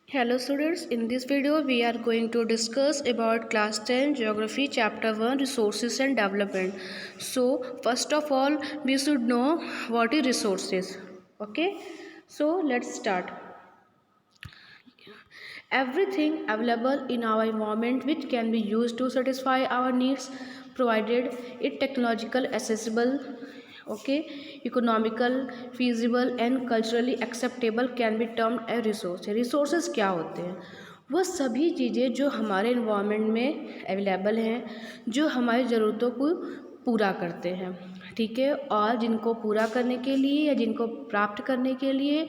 Hello students, in this video we are going to discuss about class 10 geography chapter 1 resources and development. So first of all we should know what is resources. Okay, so let's start. Everything available in our environment which can be used to satisfy our needs provided it technological accessible, okay, economical, feasible and culturally acceptable can be termed a resource. Resources क्या होते हैं? वो सभी चीज़ें जो हमारे environment में available हैं, जो हमारी ज़रूरतों को पूरा करते हैं, ठीक है, और जिनको पूरा करने के लिए या जिनको प्राप्त करने के लिए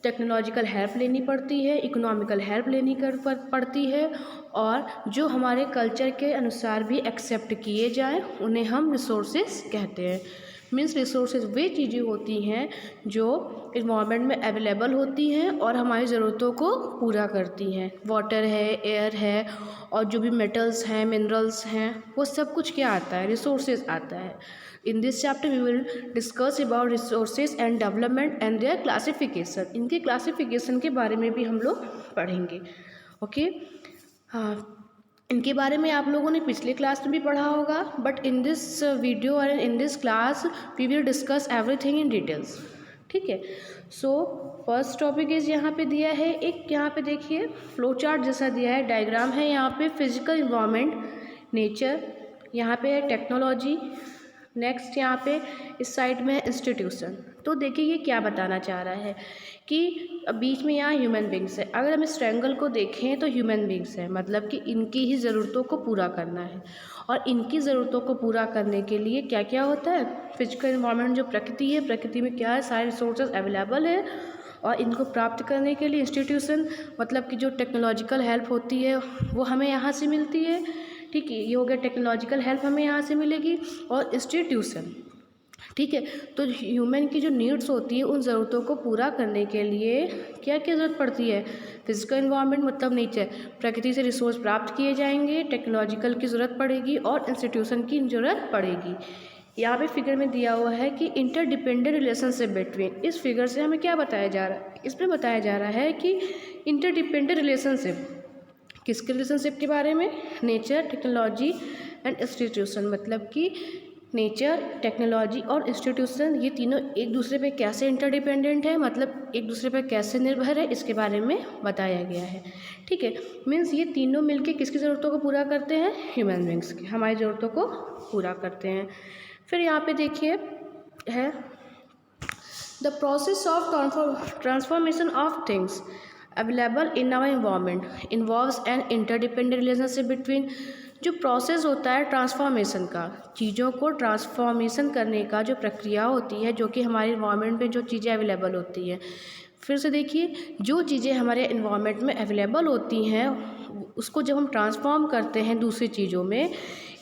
टेक्नोलॉजिकल हेल्प लेनी पड़ती है, इकोनॉमिकल हेल्प लेनी पड़ती है, और जो हमारे कल्चर के अनुसार भी एक्सेप्ट किए जाएं उन्हें हम रिसोर्सेज कहते हैं। मीन्स रिसोर्सेज वे चीज़ें होती हैं जो इन्वायरमेंट में अवेलेबल होती हैं और हमारी ज़रूरतों को पूरा करती हैं। वाटर है, एयर है, और जो भी मेटल्स हैं, मिनरल्स हैं, वो सब कुछ क्या आता है? रिसोर्सेज आता है। In this chapter we will discuss about resources and development and their classification. इनके क्लासिफिकेशन के बारे में भी हम लोग पढ़ेंगे। ओके, हाँ, इनके बारे में आप लोगों ने पिछले क्लास में भी पढ़ा होगा, बट इन दिस वीडियो और in this class we will discuss everything in details. ठीक है, सो फर्स्ट टॉपिक इज यहाँ पे दिया है एक, यहाँ पे देखिए फ्लो चार्ट जैसा दिया है, डायग्राम है यहाँ पे, फिजिकल इन्वायरमेंट, नेचर, यहाँ पे है टेक्नोलॉजी, नेक्स्ट यहाँ पे इस साइड में इंस्टीट्यूशन। तो देखिए ये क्या बताना चाह रहा है कि बीच में यहाँ ह्यूमन बींग्स है। अगर हम इस ट्रायंगल को देखें तो ह्यूमन बींग्स है, मतलब कि इनकी ही ज़रूरतों को पूरा करना है, और इनकी ज़रूरतों को पूरा करने के लिए क्या क्या होता है? फिजिकल इन्वायरमेंट जो प्रकृति है, प्रकृति में क्या है, सारे रिसोर्सेज अवेलेबल है, और इनको प्राप्त करने के लिए इंस्टीट्यूशन, मतलब कि जो टेक्नोलॉजिकल हेल्प होती है वो हमें यहाँ से मिलती है। ठीक है, ये हो गया टेक्नोलॉजिकल हेल्प हमें यहाँ से मिलेगी, और इंस्टीट्यूशन। ठीक है, तो ह्यूमन की जो नीड्स होती है उन ज़रूरतों को पूरा करने के लिए क्या क्या ज़रूरत पड़ती है? फिजिकल इन्वायरमेंट मतलब नेचर, प्रकृति से रिसोर्स प्राप्त किए जाएंगे, टेक्नोलॉजिकल की ज़रूरत पड़ेगी, और इंस्टीट्यूशन की ज़रूरत पड़ेगी। यहाँ पे फिगर में दिया हुआ है कि इंटरडिपेंडेंट रिलेशनशिप बिटवीन, इस फिगर से हमें क्या बताया जा रहा है? इसमें बताया जा रहा है कि इंटरडिपेंडेंट रिलेशनशिप, किसके रिलेशनशिप के बारे में? नेचर, टेक्नोलॉजी एंड इंस्टीट्यूशन, मतलब कि नेचर, टेक्नोलॉजी और इंस्टीट्यूशन ये तीनों एक दूसरे पे कैसे इंटरडिपेंडेंट है, मतलब एक दूसरे पे कैसे निर्भर है, इसके बारे में बताया गया है। ठीक है, मीन्स ये तीनों मिलके किसकी ज़रूरतों को पूरा करते हैं? ह्यूमन बींग्स की, हमारी ज़रूरतों को पूरा करते हैं। फिर यहाँ पे देखिए है the process of transformation of things available in our environment involves an interdependent relationship between. जो प्रोसेस होता है ट्रांसफॉर्मेशन का, चीज़ों को ट्रांसफॉर्मेशन करने का जो प्रक्रिया होती है, जो कि हमारे इन्वायरमेंट में जो चीज़ें अवेलेबल होती हैं, फिर से देखिए जो चीज़ें हमारे इन्वायरमेंट में अवेलेबल होती हैं उसको जब हम ट्रांसफॉर्म करते हैं दूसरी चीज़ों में,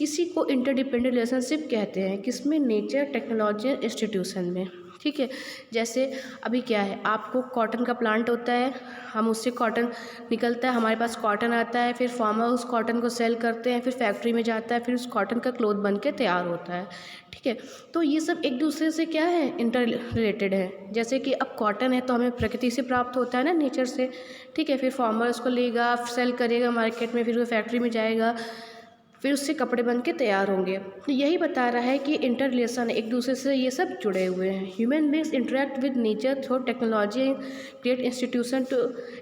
इसी को इंटरडिपेंडेंट रिलेशनशिप कहते हैं। किसमें? नेचर, टेक्नोलॉजी, इंस्टीट्यूशन में। ठीक है, जैसे अभी क्या है, आपको कॉटन का प्लांट होता है, हम उससे कॉटन निकलता है, हमारे पास कॉटन आता है, फिर फार्मर उस कॉटन को सेल करते हैं, फिर फैक्ट्री में जाता है, फिर उस कॉटन का क्लोथ बन के तैयार होता है। ठीक है, तो ये सब एक दूसरे से क्या है? इंटर रिलेटेड है। जैसे कि अब कॉटन है तो हमें प्रकृति से प्राप्त होता है ना, नेचर से। ठीक है, फिर फार्मर उसको लेगा, सेल करेगा मार्केट में, फिर वो फैक्ट्री में जाएगा, फिर उससे कपड़े बन के तैयार होंगे। तो यही बता रहा है कि इंटर रिलेशन, एक दूसरे से ये सब जुड़े हुए हैं। Human beings interact with nature through technology and create institution to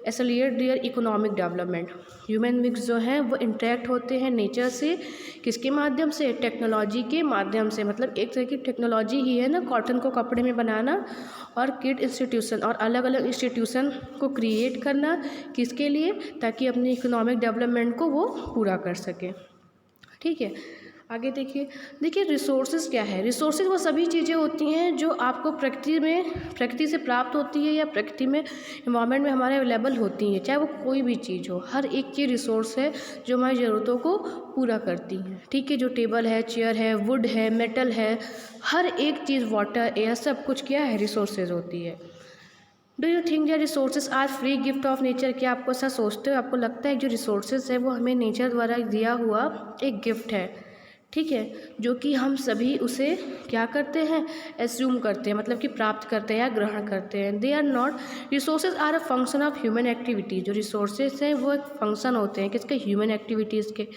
accelerate their economic development. Human beings जो हैं वो इंटरेक्ट होते हैं नेचर से, किसके माध्यम से? टेक्नोलॉजी के माध्यम से, मतलब एक तरह की टेक्नोलॉजी ही है ना कॉटन को कपड़े में बनाना, और क्रिएट इंस्टीट्यूशन, और अलग अलग इंस्टीट्यूशन को क्रिएट करना, किसके लिए? ताकि अपने इकोनॉमिक डेवलपमेंट को वो पूरा कर सकें। ठीक है, आगे देखिए रिसोर्सेज क्या है? रिसोर्सेज वो सभी चीज़ें होती हैं जो आपको प्रकृति से प्राप्त होती है, या प्रकृति में इन्वायरमेंट में हमारे अवेलेबल होती हैं, चाहे वो कोई भी चीज़ हो। हर एक चीज़ रिसोर्स है जो हमारी ज़रूरतों को पूरा करती हैं। ठीक है, जो टेबल है, चेयर है, वुड है, मेटल है, हर एक चीज़, वाटर, एयर, सब कुछ क्या है? रिसोर्सेज होती है। Do you think that resources are free gift of nature? क्या आपको ऐसा सोचते हो, आपको लगता है जो रिसोर्सेज है वो हमें नेचर द्वारा दिया हुआ एक गिफ्ट है? ठीक है, जो कि हम सभी उसे क्या करते हैं, एज्यूम करते हैं, मतलब कि प्राप्त करते हैं या ग्रहण करते हैं। They are not, resources are a function of human activity. जो रिसोर्सेज हैं वो एक फंक्शन होते हैं किसके, ह्यूमन एक्टिविटीज़ के।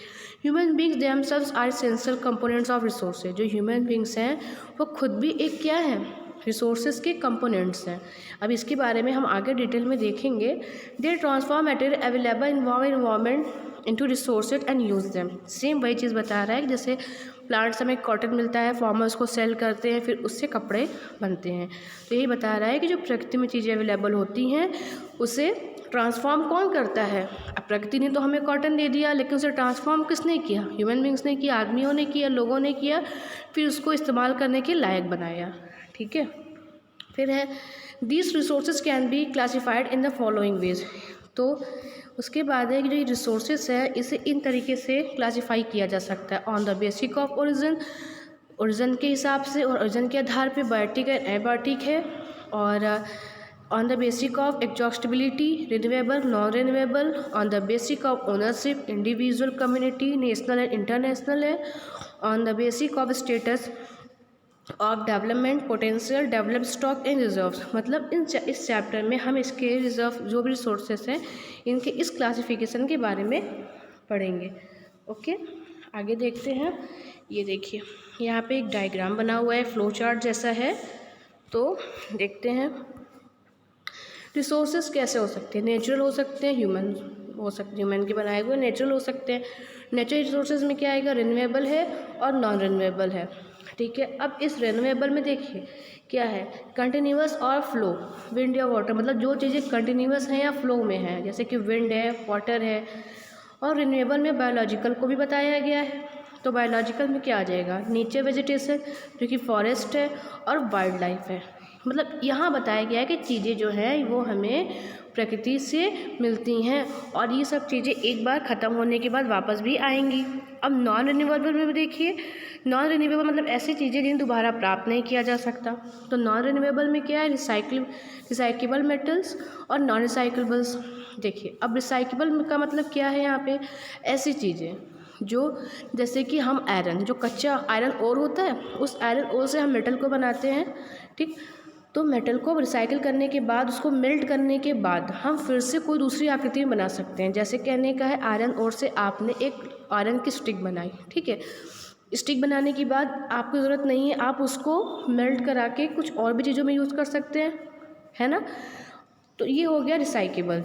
Human beings themselves are essential components of resources. जो ह्यूमन बींग्स हैं वो खुद भी एक क्या है, रिसोर्सेज के कंपोनेंट्स हैं। अब इसके बारे में हम आगे डिटेल में देखेंगे। They transform material available in environment into resources and use them. Same वही चीज़ बता रहा है कि जैसे प्लांट से हमें कॉटन मिलता है, फार्मर्स को सेल करते हैं, फिर उससे कपड़े बनते हैं। तो यही बता रहा है कि जो प्रकृति में चीज़ें अवेलेबल होती हैं उसे ट्रांसफॉर्म कौन करता है। अब प्रकृति ने तो हमें कॉटन दे दिया, लेकिन उसे ट्रांसफॉर्म किसने किया, ह्यूमन बींग्स ने किया, आदमियों ने किया, लोगों ने किया, फिर उसको इस्तेमाल करने के लायक बनाया। ठीक है, फिर है these resources can be classified in the following veg. तो उसके बाद है कि जो ये रिसोर्सेज है इसे इन तरीके से क्लासीफाई किया जा सकता है। On the basic of origin, origin के हिसाब से और ओरिजिन के आधार पे बायोटिक है, एबायोटिक है। और on the basic of exhaustibility, renewable, non renewable. On the basic of ownership, individual, community, national and international है। On the basic of status of development, potential, develop, stock and reserves. मतलब इस chapter में हम इसके reserve जो भी resources हैं इनके इस क्लासिफिकेशन के बारे में पढ़ेंगे। ओके, आगे देखते हैं। ये देखिए यहाँ पे एक डायग्राम बना हुआ है, फ्लो चार्ट जैसा है। तो देखते हैं रिसोर्सेज कैसे हो सकते हैं। नेचुरल हो सकते हैं, ह्यूमन हो सकते, ह्यूमन के बनाए हुए नेचुरल हो सकते हैं। नेचुरल रिसोर्सेज में क्या आएगा, रिन्यूएबल है और नॉन रिन्यूएबल है। ठीक है, अब इस रिन्यूएबल में देखिए क्या है, कंटिन्यूअस और फ्लो, विंड या वाटर। मतलब जो चीज़ें कंटिन्यूअस हैं या फ्लो में हैं, जैसे कि विंड है, वाटर है। और रिन्यूएबल में बायोलॉजिकल को भी बताया गया है। तो बायोलॉजिकल में क्या आ जाएगा, नेचर वेजिटेशन जो कि फॉरेस्ट है और वाइल्ड लाइफ है। मतलब यहाँ बताया गया है कि चीज़ें जो हैं वो हमें प्रकृति से मिलती हैं और ये सब चीज़ें एक बार ख़त्म होने के बाद वापस भी आएंगी। अब नॉन रिन्यूएबल में भी देखिए, नॉन रिन्यूएबल मतलब ऐसी चीज़ें जिन्हें दोबारा प्राप्त नहीं किया जा सकता। तो नॉन रिन्यूएबल में क्या है, रिसाइकेबल मेटल्स और नॉन रिसाइकेबल्स। देखिए अब रिसाइकेबल का मतलब क्या है, यहाँ पे ऐसी चीज़ें जो जैसे कि हम आयरन, जो कच्चा आयरन ओर होता है, उस आयरन ओर से हम मेटल को बनाते हैं। ठीक, तो मेटल को रिसाइकिल करने के बाद, उसको मेल्ट करने के बाद हम फिर से कोई दूसरी आकृति में बना सकते हैं। जैसे कहने का है, आयरन ओर से आपने एक आयरन की स्टिक बनाई। ठीक है, स्टिक बनाने के बाद आपको ज़रूरत नहीं है, आप उसको मेल्ट करा के कुछ और भी चीज़ों में यूज़ कर सकते हैं, है ना। तो ये हो गया रिसाइकेबल।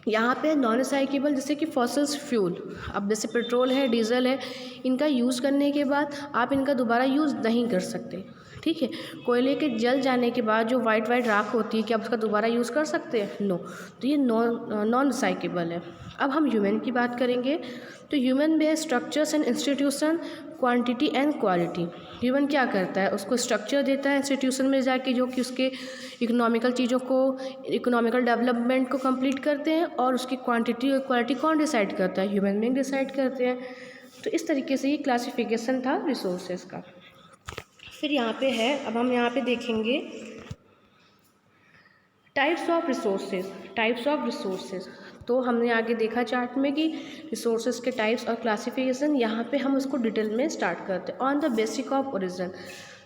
यहाँ पे नॉन रिसाइकेबल जैसे कि फॉसिल्स फ्यूल, अब जैसे पेट्रोल है, डीजल है, इनका यूज़ करने के बाद आप इनका दोबारा यूज़ नहीं कर सकते। ठीक है, कोयले के जल जाने के बाद जो वाइट राख होती है, क्या आप उसका दोबारा यूज़ कर सकते हैं, नो। तो ये नॉन रिसाइकेबल है। अब हम ह्यूमन की बात करेंगे। तो ह्यूमन में structures and institution, quantity and quality. Human क्या करता है, उसको स्ट्रक्चर देता है इंस्टीट्यूशन में जाके, जो कि उसके इकोनॉमिकल चीज़ों को, इकोनॉमिकल डेवलपमेंट को कंप्लीट करते हैं। और उसकी क्वांटिटी और क्वालिटी कौन डिसाइड करता है, ह्यूमन बीइंग डिसाइड करते हैं। तो इस तरीके से ये क्लासिफिकेशन था रिसोर्सेज का। फिर यहाँ पे है, अब हम यहाँ पे देखेंगे types of resources. Types of resources, तो हमने आगे देखा चार्ट में कि रिसोर्सेज के टाइप्स और क्लासिफिकेशन। यहाँ पे हम उसको डिटेल में स्टार्ट करते हैं। On the basic of origin,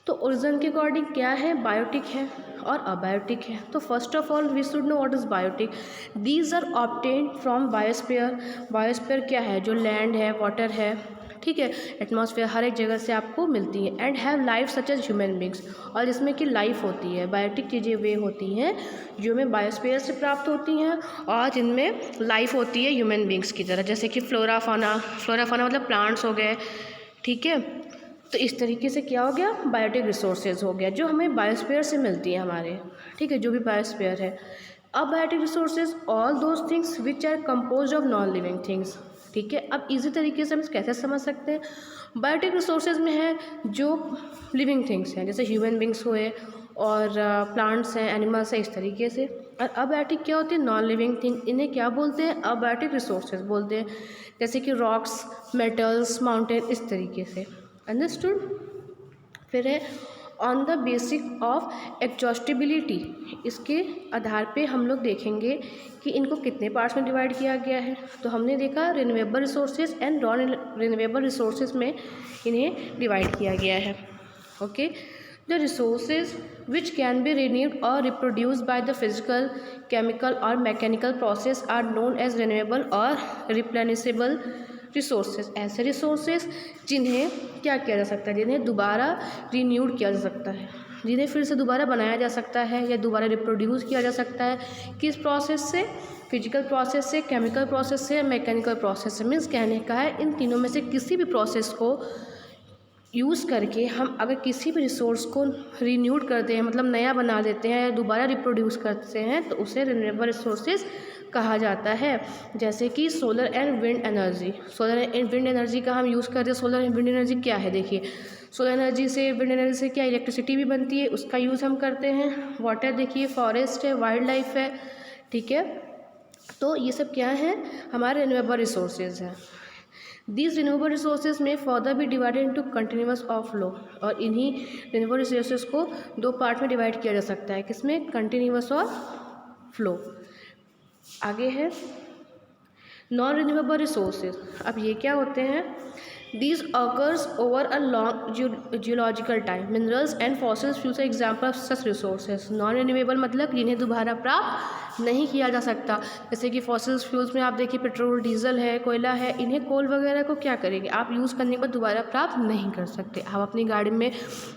तो ओरिजिन के अकॉर्डिंग क्या है, बायोटिक है और अबायोटिक है। तो first of all we should know what is biotic. These are obtained from biosphere. Biosphere क्या है, जो लैंड है, वाटर है, ठीक है, एटमॉस्फेयर, हर एक जगह से आपको मिलती है। And have life such as human beings, और जिसमें कि लाइफ होती है। बायोटिक चीज़ें वे होती हैं जो हमें बायोस्फीयर से प्राप्त होती हैं और जिनमें लाइफ होती है ह्यूमन बींग्स की तरह, जैसे कि फ्लोरा फाना। फ्लोरा फाना मतलब प्लांट्स हो गए, ठीक है। तो इस तरीके से क्या हो गया, बायोटिक रिसोर्सेज हो गया जो हमें बायोस्फीयर से मिलती है हमारे, ठीक है, जो भी बायोस्फीयर है। अब biotic resources all those things which are compose of non living things, ठीक है। अब इजी तरीके से हम कैसे समझ सकते हैं, बायोटिक रिसोर्सेज में है जो लिविंग थिंग्स हैं, जैसे ह्यूमन बींग्स हुए और प्लांट्स हैं, एनिमल्स हैं, इस तरीके से। और अबायोटिक क्या होती है, नॉन लिविंग थिंग, इन्हें क्या बोलते हैं, अबायोटिक रिसोर्सेज बोलते हैं, जैसे कि रॉक्स, मेटल्स, माउंटेन, इस तरीके से। अंडरस्टूड। फिर है on the basic of exhaustibility, इसके आधार पे हम लोग देखेंगे कि इनको कितने पार्ट्स में डिवाइड किया गया है। तो हमने देखा renewable resources and non renewable resources में इन्हें डिवाइड किया गया है। Okay, the resources which can be renewed or reproduced by the physical, chemical or mechanical process are known as renewable or replenishable resources। ऐसे resources जिन्हें क्या किया जा सकता है, जिन्हें दोबारा रिन्यूड किया जा सकता है, जिन्हें फिर से दोबारा बनाया जा सकता है या दोबारा रिप्रोड्यूस किया जा सकता है। किस प्रोसेस से? फिजिकल प्रोसेस से, केमिकल प्रोसेस से, मैकेनिकल प्रोसेस से। मीन्स कहने का है इन तीनों में से किसी भी प्रोसेस को यूज़ करके हम अगर किसी भी रिसोर्स को रीन्यूड करते हैं, मतलब नया बना देते हैं या दोबारा रिप्रोड्यूस करते हैं, तो उसे रिन्यूएबल रिसोर्सेज कहा जाता है। जैसे कि solar and wind energy. Solar and wind energy का हम यूज़ करते हैं। सोलर एंड विंड एनर्जी क्या है? देखिए, सोलर एनर्जी से, विंड एनर्जी से क्या इलेक्ट्रिसिटी भी बनती है, उसका यूज़ हम करते हैं। वाटर देखिए, फॉरेस्ट है, वाइल्ड लाइफ है, ठीक है। तो ये सब क्या है? हमारे रिन्यूएबल रिसोर्सेज हैं। These renewable resources may further be divided into continuous और flow, और इन्हीं renewable resources को दो पार्ट में डिवाइड किया जा सकता है। किसमें? कंटिन्यूस और फ्लो। आगे है नॉन रिन्यूएबल रिसोर्सेज। अब ये क्या होते हैं? These occurs over a long geological time. Minerals and fossil fuels are example of such resources. Non renewable मतलब जिन्हें दोबारा प्राप्त नहीं किया जा सकता। जैसे कि फॉसिल फ्यूल्स में आप देखिए पेट्रोल, डीजल है, कोयला है, इन्हें कोल वगैरह को क्या करेंगे आप? यूज़ करने के बाद दोबारा प्राप्त नहीं कर सकते। आप अपनी गाड़ी में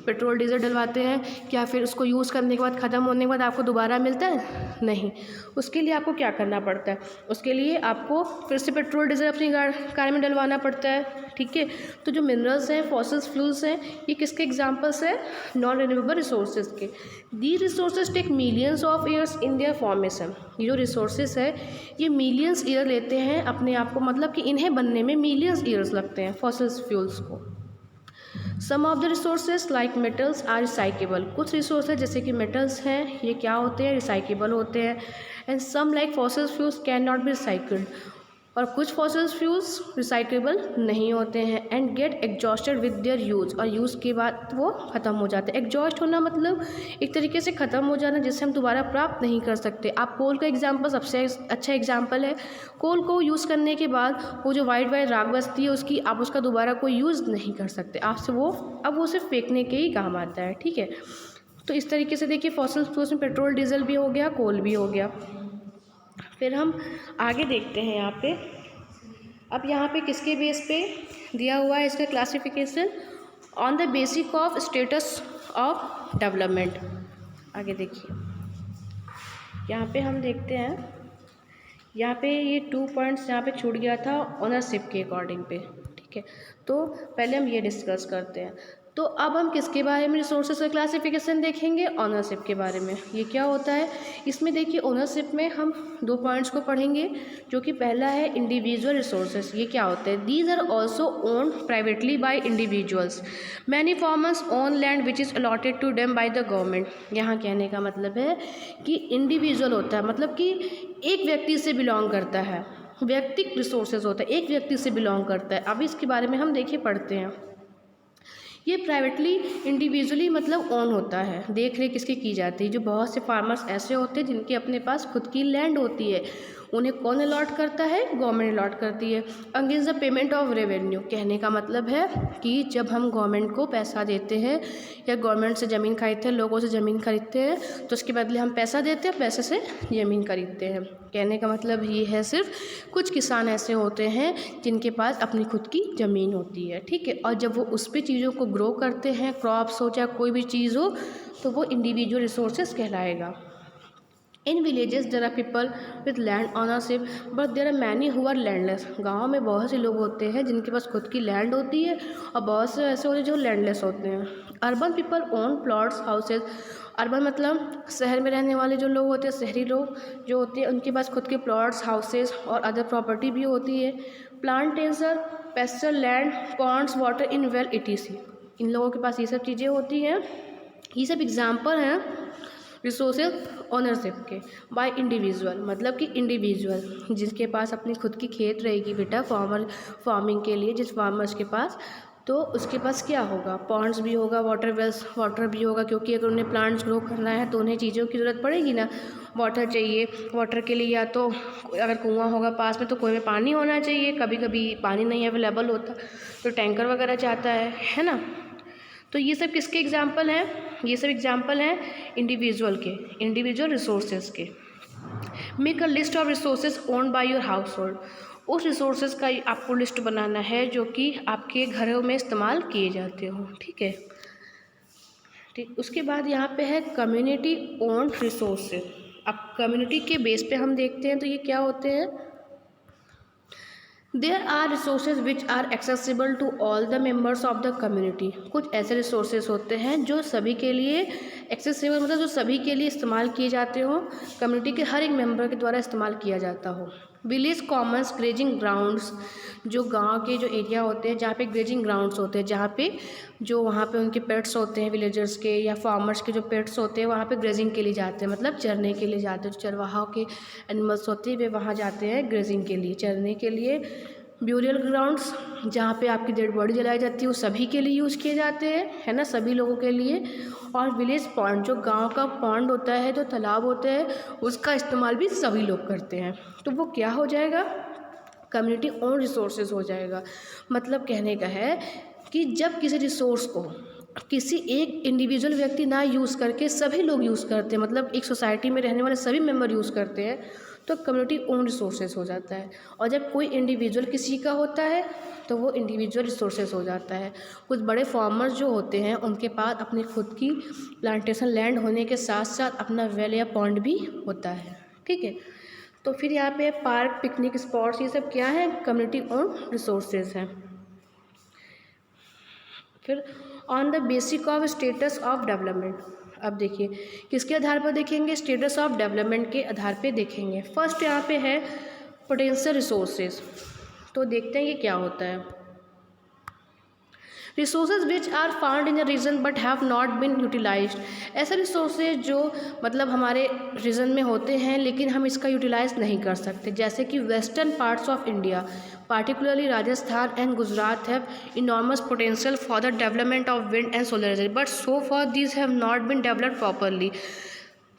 पेट्रोल डीजल डलवाते हैं, क्या फिर उसको यूज़ करने के बाद ख़त्म होने के बाद आपको दोबारा मिलता है? नहीं। उसके लिए आपको क्या करना पड़ता है? उसके लिए आपको फिर से पेट्रोल डीजल अपनी कार में डलवाना पड़ता है, ठीक है। तो जो मिनरल्स हैं, फॉसिल फ्यूल्स हैं, ये किसके एग्जांपल्स हैं? नॉन रिन्यूएबल रिसोर्सेज के। The resources take millions of years in their formation. ये जो रिसोर्सेज है ये मिलियंस ईयर लेते हैं अपने आप को, मतलब कि इन्हें बनने में मिलियंस ईयर्स लगते हैं फॉसिल फ्यूल्स को। Some of the resources like metals are recyclable. कुछ रिसोर्सेज जैसे कि मेटल्स हैं ये क्या होते हैं? रिसाइकेबल होते हैं। And some like fossil fuels can not be recycled. और कुछ फॉसिल फ्यूल्स रिसाइकेबल नहीं होते हैं। And get exhausted with their use. और यूज़ के बाद वो ख़त्म हो जाते हैं। एग्जॉस्ट होना मतलब एक तरीके से ख़त्म हो जाना, जिससे हम दोबारा प्राप्त नहीं कर सकते। आप कोल का एग्जांपल सबसे अच्छा एग्जांपल है। कोल को यूज़ करने के बाद वो जो वाइट वाइट राख बचती है उसकी, आप उसका दोबारा कोई यूज़ नहीं कर सकते। आपसे वो अब वो सिर्फ फेंकने के ही काम आता है, ठीक है। तो इस तरीके से देखिए फॉसिल फ्यूल्स में पेट्रोल डीजल भी हो गया, कोल भी हो गया। फिर हम आगे देखते हैं यहाँ पे। अब यहाँ पे किसके बेस पे दिया हुआ है इसका classification? On the basic of status of development. आगे देखिए, यहाँ पे हम देखते हैं, यहाँ पे ये 2 पॉइंट्स यहाँ पे छूट गया था ओनरशिप के अकॉर्डिंग पे, ठीक है। तो पहले हम ये डिस्कस करते हैं। तो अब हम किसके बारे में रिसोर्सेज का क्लासिफिकेशन देखेंगे? ओनरशिप के बारे में। ये क्या होता है? इसमें देखिए ओनरशिप में हम 2 पॉइंट्स को पढ़ेंगे, जो कि पहला है इंडिविजुअल रिसोर्सेज। ये क्या होते हैं? These are also owned privately by individuals. Many farmers own land which is allotted to them by the government. यहाँ कहने का मतलब है कि इंडिविजुअल होता है, मतलब कि एक व्यक्ति से बिलोंग करता है। व्यक्तिगत रिसोर्सेज होता है, एक व्यक्ति से बिलोंग करता है। अब इसके बारे में हम देखिए पढ़ते हैं। ये प्राइवेटली इंडिविजुअली मतलब ओन होता है, देख रेख किसकी की जाती है। जो बहुत से फार्मर्स ऐसे होते हैं जिनके अपने पास खुद की लैंड होती है, उन्हें कौन अलॉट करता है? गवर्नमेंट अलॉट करती है। Against the payment of revenue, कहने का मतलब है कि जब हम गवर्नमेंट को पैसा देते हैं या गवर्नमेंट से ज़मीन खरीदते हैं, लोगों से ज़मीन खरीदते हैं, तो उसके बदले हम पैसा देते हैं, पैसे से ज़मीन खरीदते हैं। कहने का मतलब ये है सिर्फ कुछ किसान ऐसे होते हैं जिनके पास अपनी खुद की ज़मीन होती है, ठीक है। और जब वो उस पर चीज़ों को ग्रो करते हैं, क्रॉप्स हो चाहे कोई भी चीज़ हो, तो वो इंडिविजुअल रिसोर्सेज कहलाएगा। In villages there are people with land ownership but there are many who are landless. गाँव में बहुत से लोग होते हैं जिनके पास खुद की लैंड होती है, और बहुत से ऐसे होते हैं जो लैंडलेस होते हैं। Urban people own plots, houses. Urban मतलब शहर में रहने वाले जो लोग होते हैं, शहरी लोग जो होते हैं, उनके पास खुद के प्लॉट्स, हाउसेज और अदर प्रॉपर्टी भी होती है। Plantation, pasture land, ponds, water in well etc। इन लोगों के पास ये सब चीज़ें होती हैं। ये सब एग्जाम्पल हैं रिसोर्सेज ओनरशिप के बाय इंडिविजुअल, मतलब कि इंडिविजुअल जिसके पास अपनी खुद की खेत रहेगी बेटा फार्मिंग के लिए, जिस फार्मर्स के पास तो उसके पास क्या होगा, पॉन्ड्स भी होगा, वाटर भी होगा, क्योंकि अगर उन्हें प्लांट्स ग्रो करना है तो उन्हें चीज़ों की ज़रूरत पड़ेगी ना, वाटर चाहिए। वाटर के लिए या तो अगर कुआं होगा पास में तो कुएं में पानी होना चाहिए, कभी कभी पानी नहीं अवेलेबल होता तो टैंकर वगैरह चाहता है ना। तो ये सब किसके एग्जाम्पल हैं, ये सब एग्जाम्पल हैं इंडिविजुअल के, इंडिविजुअल रिसोर्सेज के। Make a list of resources owned by your house hold, उस रिसोर्सेज का आपको लिस्ट बनाना है जो कि आपके घरों में इस्तेमाल किए जाते हो, ठीक है। ठीक, उसके बाद यहाँ पे है कम्युनिटी ओन्ड रिसोर्सेज। अब कम्युनिटी के बेस पे हम देखते हैं तो ये क्या होते हैं, there are resources which are accessible to all the members of the community, कुछ ऐसे रिसोर्सेज होते हैं जो सभी के लिए एक्सेसिबल, मतलब जो सभी के लिए इस्तेमाल किए जाते हो, कम्युनिटी के हर एक मेंबर के द्वारा इस्तेमाल किया जाता हो। विलेज कॉमन्स ग्रेजिंग ग्राउंड्स, जो गांव के जो एरिया होते हैं जहाँ पे ग्रेजिंग ग्राउंड्स होते हैं, जहाँ पे जो वहाँ पे उनके पेट्स होते हैं, विलेजर्स के या फार्मर्स के जो पेट्स होते हैं वहाँ पे ग्रेजिंग के लिए जाते हैं, मतलब चरने के लिए जाते हैं। जो चरवाहा के एनिमल्स होते हैं वे वहाँ जाते हैं ग्रेजिंग के लिए, चरने के लिए। ब्यूरियल ग्राउंड्स, जहाँ पे आपकी डेड बॉडी जलाई जाती है, वो सभी के लिए यूज़ किए जाते हैं, है ना, सभी लोगों के लिए। और विलेज पॉन्ड, जो गांव का पॉन्ड होता है, जो तालाब होता है, उसका इस्तेमाल भी सभी लोग करते हैं। तो वो क्या हो जाएगा, कम्युनिटी ओन रिसोर्सेज हो जाएगा। मतलब कहने का है कि जब किसी रिसोर्स को किसी एक इंडिविजुअल व्यक्ति ना यूज़ करके सभी लोग यूज़ करते हैं, मतलब एक सोसाइटी में रहने वाले सभी मेंबर यूज़ करते हैं, तो कम्युनिटी ओन रिसोर्सेज हो जाता है। और जब कोई इंडिविजुअल किसी का होता है तो वो इंडिविजुअल रिसोर्सेज हो जाता है। कुछ बड़े फार्मर्स जो होते हैं उनके पास अपनी खुद की प्लांटेशन लैंड होने के साथ साथ अपना वेल या पॉन्ड भी होता है, ठीक है। तो फिर यहाँ पे पार्क, पिकनिक स्पॉट्स, ये सब क्या है, कम्युनिटी ओन रिसोर्सेज हैं। फिर on the basic of status of development, अब देखिए किसके आधार पर देखेंगे, स्टेटस ऑफ डेवलपमेंट के आधार पे देखेंगे। फर्स्ट यहाँ पे है पोटेंशियल रिसोर्सेज, तो देखते हैं ये क्या होता है। Resources which are found in a region but have not been utilized, ऐसे रिसोर्सेज जो मतलब हमारे रीजन में होते हैं लेकिन हम इसका यूटिलाइज नहीं कर सकते, जैसे कि western parts of India, particularly Rajasthan and Gujarat have enormous potential for the development of wind and solar energy, but so far these have not been developed properly.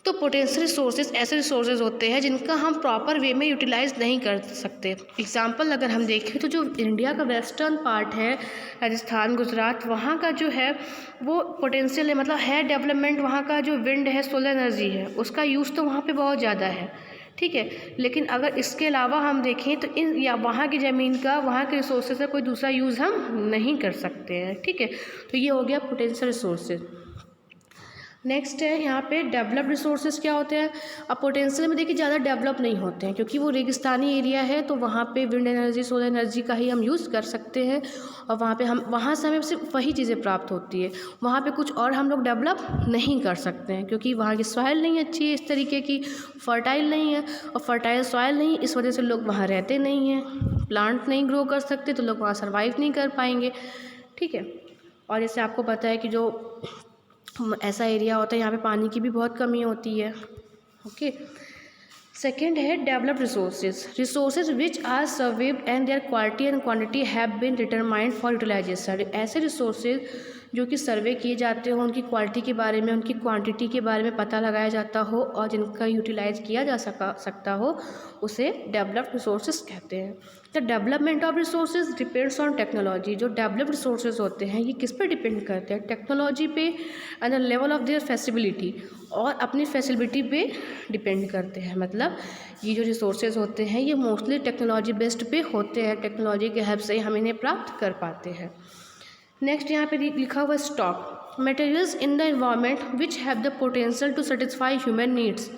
तो पोटेंशियल रिसोर्सेज ऐसे resources होते हैं जिनका हम proper way में utilise नहीं कर सकते। एग्जांपल अगर हम देखें तो जो इंडिया का वेस्टर्न पार्ट है, राजस्थान, गुजरात, वहाँ का जो है वो पोटेंशियल है, मतलब है डेवलपमेंट, वहाँ का जो विंड है, सोलर एनर्जी है, उसका यूज़ तो वहाँ पे बहुत ज़्यादा है, ठीक है। लेकिन अगर इसके अलावा हम देखें तो इन या वहाँ की ज़मीन का, वहाँ के रिसोर्सेज का कोई दूसरा यूज़ हम नहीं कर सकते हैं, ठीक है। तो ये हो गया पोटेंशियल रिसोर्सेज। नेक्स्ट है यहाँ पे डेवलप्ड रिसोर्सेज क्या होते हैं। अब पोटेंशियल में देखिए ज़्यादा डेवलप नहीं होते हैं क्योंकि वो रेगिस्तानी एरिया है, तो वहाँ पे विंड एनर्जी, सोलर एनर्जी का ही हम यूज़ कर सकते हैं और वहाँ से हमें सिर्फ वही चीज़ें प्राप्त होती है। वहाँ पे कुछ और हम लोग डेवलप नहीं कर सकते हैं क्योंकि वहाँ की सॉइल नहीं अच्छी है, इस तरीके की फर्टाइल नहीं है, और फर्टाइल सॉइल नहीं, इस वजह से लोग वहाँ रहते नहीं हैं, प्लांट नहीं ग्रो कर सकते, तो लोग वहाँ सर्वाइव नहीं कर पाएंगे, ठीक है। और जैसे आपको पता है कि जो ऐसा एरिया होता है यहाँ पे पानी की भी बहुत कमी होती है, ओके। सेकेंड है developed resources which are surveyed and their quality and quantity have been determined for utilization, ऐसे रिसोर्सेज जो कि सर्वे किए जाते हो, उनकी क्वालिटी के बारे में, उनकी क्वांटिटी के बारे में पता लगाया जाता हो और जिनका यूटिलाइज किया जा सकता हो, उसे डेवलप्ड रिसोर्सेज कहते हैं। The development of resources depends on technology, जो डेवलप्ड रिसोर्सेज होते हैं ये किस पे डिपेंड करते हैं, टेक्नोलॉजी पे and the level of their facility, और अपनी फैसिलिटी पे डिपेंड करते हैं। मतलब ये जो रिसोर्सेज होते हैं ये मोस्टली टेक्नोलॉजी बेस्ड पे होते हैं, टेक्नोलॉजी के हेल्प से हम इन्हें प्राप्त कर पाते हैं। नेक्स्ट यहाँ पे लिखा हुआ stock, materials in the environment which have the potential to satisfy human needs,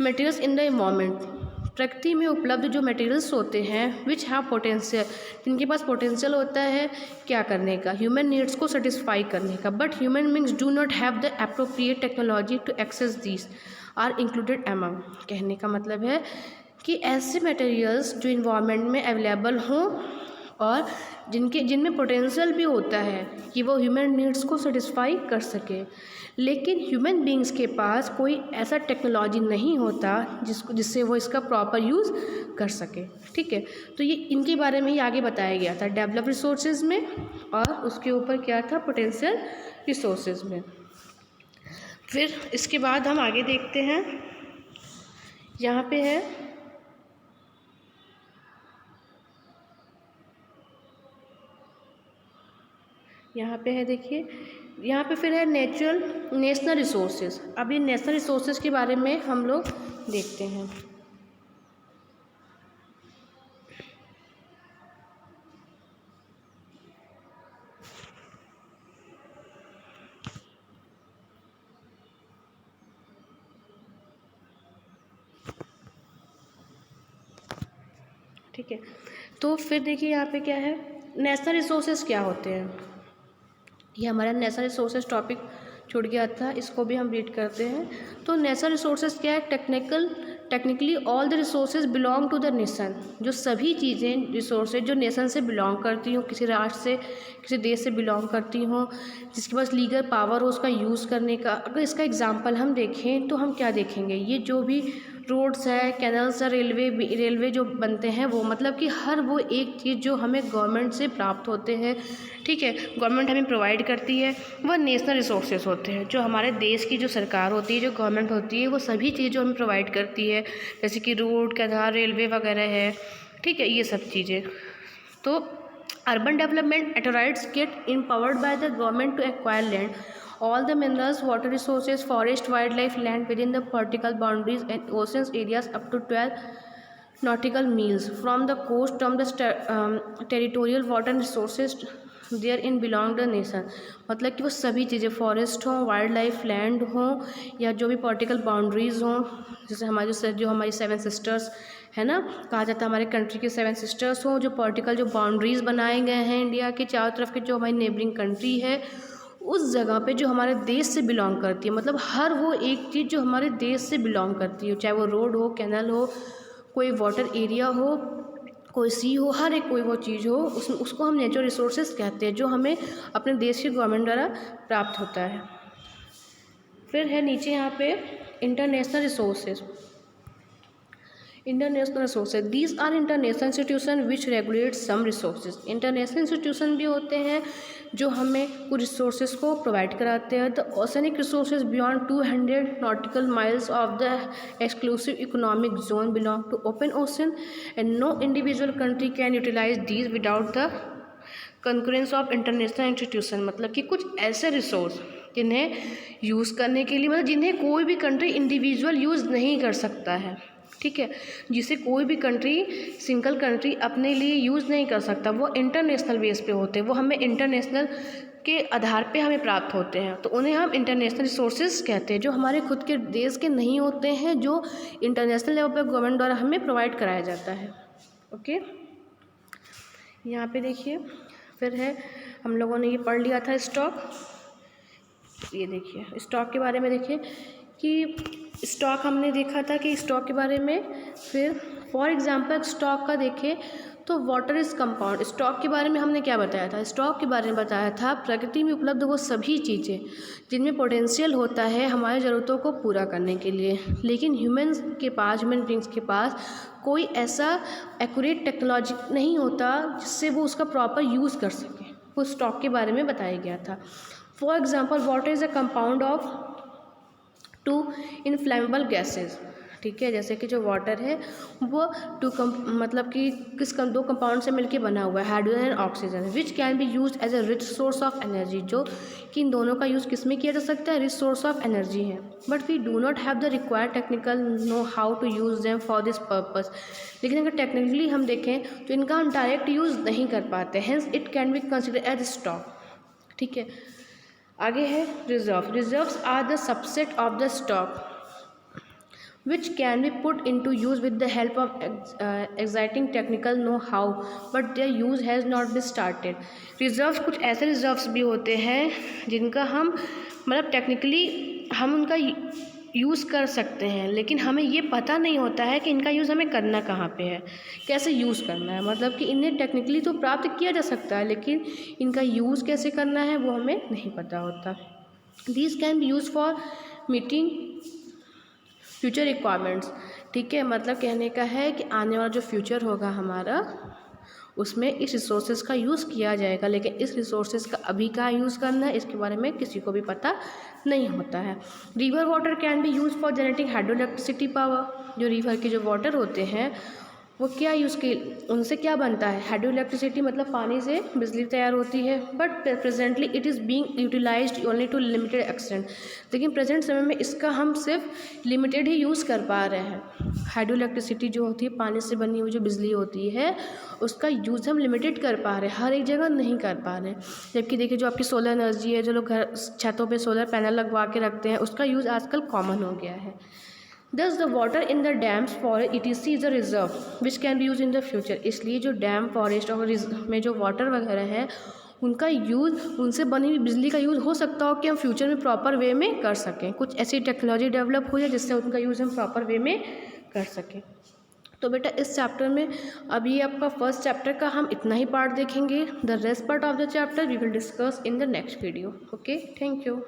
materials in the environment, प्रकृति में उपलब्ध जो मटेरियल्स होते हैं विच हैव पोटेंशियल, जिनके पास पोटेंशियल होता है क्या करने का, ह्यूमन नीड्स को सेटिस्फाई करने का, but human beings do not have the appropriate technology to access this are included among. कहने का मतलब है कि ऐसे मटेरियल्स जो इन्वायरमेंट में अवेलेबल हों और जिनमें पोटेंशियल भी होता है कि वो ह्यूमन नीड्स को सेटिस्फाई कर सके, लेकिन ह्यूमन बींग्स के पास कोई ऐसा टेक्नोलॉजी नहीं होता जिससे वो इसका प्रॉपर यूज़ कर सके। ठीक है, तो ये इनके बारे में ही आगे बताया गया था डेवलप रिसोर्सेज में, और उसके ऊपर क्या था, पोटेंशियल रिसोर्सेज में। फिर इसके बाद हम आगे देखते हैं, यहाँ पे है देखिए, यहाँ पे फिर है नेशनल रिसोर्सेज। अब ये नेशनल रिसोर्सेज के बारे में हम लोग देखते हैं। ठीक है, तो फिर देखिए यहाँ पे क्या है, नेशनल रिसोर्सेज क्या होते हैं। ये हमारा नेशनल रिसोर्सेज टॉपिक छूट गया था, इसको भी हम रीड करते हैं। तो नेशनल रिसोर्सेज क्या है, technically all the resources belong to the nation. जो सभी चीज़ें रिसोर्सेज जो नेशन से बिलोंग करती हों, किसी राष्ट्र से, किसी देश से बिलोंग करती हों, जिसके पास लीगल पावर हो उसका यूज़ करने का। अगर इसका एग्जांपल हम देखें तो हम क्या देखेंगे, ये जो भी रोड्स है, कैनल्स है, रेलवे जो बनते हैं, वो मतलब कि हर वो एक चीज़ जो हमें गवर्नमेंट से प्राप्त होते हैं, ठीक है, गवर्नमेंट हमें प्रोवाइड करती है, वह नेशनल रिसोर्सेज होते हैं। जो हमारे देश की जो सरकार होती है, जो गवर्नमेंट होती है, वो सभी चीज़ जो हमें प्रोवाइड करती है, जैसे कि रोड, कैनाल, रेलवे वगैरह है, ठीक है, ये सब चीज़ें। तो urban development authorities get empowered by the government to acquire land, all the minerals, water resources, forest, wildlife, land within the political boundaries and oceans areas up to 12 nautical miles from the coast, from the territorial water resources therein belong the nation. मतलब कि वो सभी चीज़ें, forest हों, wild life, land हों, या जो भी पॉलिटिकल बाउंड्रीज़ हों, जैसे हमारी 7 सिस्टर्स है ना, कहा जाता है हमारे कंट्री के 7 सिस्टर्स हों, जो पॉलिटिकल जो बाउंड्रीज़ बनाए गए हैं इंडिया के चारों तरफ के, जो हमारी नेबरिंग कंट्री है, उस जगह पे जो हमारे देश से बिलोंग करती है, मतलब हर वो एक चीज़ जो हमारे देश से बिलोंग करती है, चाहे वो रोड हो, कैनल हो, कोई वाटर एरिया हो, कोई सी हो, हर एक कोई वो चीज़ हो, उसको हम नेचुरल रिसोर्सेज कहते हैं, जो हमें अपने देश की गवर्नमेंट द्वारा प्राप्त होता है। फिर है नीचे यहाँ पे international resources. International resources, these are international institution which regulate some resources. International institution भी होते हैं जो हमें कुछ रिसोर्सेज को प्रोवाइड कराते हैं। The oceanic resources beyond 200 nautical miles of the exclusive economic zone belong to open ocean and no individual country can utilise these without the concurrence of international institution. मतलब कि कुछ ऐसे रिसोर्स जिन्हें use करने के लिए, मतलब जिन्हें कोई भी कंट्री इंडिविजुअल यूज़ नहीं कर सकता है, ठीक है, जिसे कोई भी कंट्री, सिंगल कंट्री अपने लिए यूज़ नहीं कर सकता, वो इंटरनेशनल बेस पे होते हैं, वो हमें इंटरनेशनल के आधार पे हमें प्राप्त होते हैं, तो उन्हें हम इंटरनेशनल रिसोर्सेज कहते हैं, जो हमारे खुद के देश के नहीं होते हैं, जो इंटरनेशनल लेवल पर गवर्नमेंट द्वारा हमें प्रोवाइड कराया जाता है। ओके, यहाँ पे देखिए, फिर है, हम लोगों ने ये पढ़ लिया था स्टॉक। ये देखिए स्टॉक के बारे में, देखिए कि स्टॉक हमने देखा था कि स्टॉक के बारे में। फिर फॉर एग्जांपल स्टॉक का देखें तो वाटर इज कंपाउंड। स्टॉक के बारे में हमने क्या बताया था, स्टॉक के बारे में बताया था प्रकृति में उपलब्ध वो सभी चीज़ें जिनमें पोटेंशियल होता है हमारी ज़रूरतों को पूरा करने के लिए, लेकिन ह्यूमन बींग्स के पास कोई ऐसा एक्यूरेट टेक्नोलॉजी नहीं होता जिससे वो उसका प्रॉपर यूज़ कर सके, वो स्टॉक के बारे में बताया गया था। For example water is a compound of 2 inflammable gases, ठीक है, जैसे कि जो वाटर है वो मतलब कि दो कंपाउंड से मिलकर बना हुआ है, hydrogen and oxygen, which can be use as a rich source of energy, जो कि इन दोनों का यूज़ किस में किया जा सकता है, रिच सोर्स ऑफ एनर्जी है, but we do not have the required technical know how to use them for this purpose. लेकिन अगर टेक्निकली हम देखें तो इनका हम डायरेक्ट यूज़ नहीं कर पाते, hence it can be consider as stock, ठीक है। आगे है reserves are the subset of the stock which can be put into use with the help of exciting technical know-how, but their use has not been started. Reserves, कुछ ऐसे reserves भी होते हैं जिनका हम मतलब टेक्निकली हम उनका यूज़ कर सकते हैं, लेकिन हमें ये पता नहीं होता है कि इनका यूज़ हमें करना कहाँ पे है, कैसे यूज़ करना है। मतलब कि इन्हें टेक्निकली तो प्राप्त किया जा सकता है, लेकिन इनका यूज़ कैसे करना है वो हमें नहीं पता होता। These can be use for meeting future requirements. ठीक है, मतलब कहने का है कि आने वाला जो फ्यूचर होगा हमारा, उसमें इस रिसोर्सेज का यूज़ किया जाएगा, लेकिन इस रिसोर्सेज का अभी कहाँ यूज़ करना है इसके बारे में किसी को भी पता नहीं होता है। River water can be use for generating hydro electricity power. जो रिवर के जो वाटर होते हैं वो क्या यूज़ की, उनसे क्या बनता है, हाइड्रो इलेक्ट्रिसिटी, मतलब पानी से बिजली तैयार होती है। But presently it is being utilised only to limited extent. लेकिन प्रेजेंट समय में इसका हम सिर्फ लिमिटेड ही यूज़ कर पा रहे हैं। हाइड्रो इलेक्ट्रिसिटी जो होती है, पानी से बनी हुई जो बिजली होती है, उसका यूज़ हम लिमिटेड कर पा रहे हैं, हर एक जगह नहीं कर पा रहे हैं। जबकि देखिए जो आपकी सोलर एनर्जी है, जो लोग घर छतों पे सोलर पैनल लगवा के रखते हैं, उसका यूज़ आजकल कॉमन हो गया है। Thus the water in the dams forest etc is a reserve which can be used in the future। इसलिए जो डैम फॉरेस्ट और में जो वाटर वगैरह है, उनका यूज़, उनसे बनी हुई बिजली का यूज़ हो सकता हो कि हम फ्यूचर में प्रॉपर वे में कर सकें, कुछ ऐसी टेक्नोलॉजी डेवलप हो जाए जिससे उनका यूज़ हम प्रॉपर वे में कर सकें। तो बेटा इस चैप्टर में अभी आपका फर्स्ट चैप्टर का हम इतना ही पार्ट देखेंगे। The rest part of the chapter we will discuss in the next video. Okay, thank you.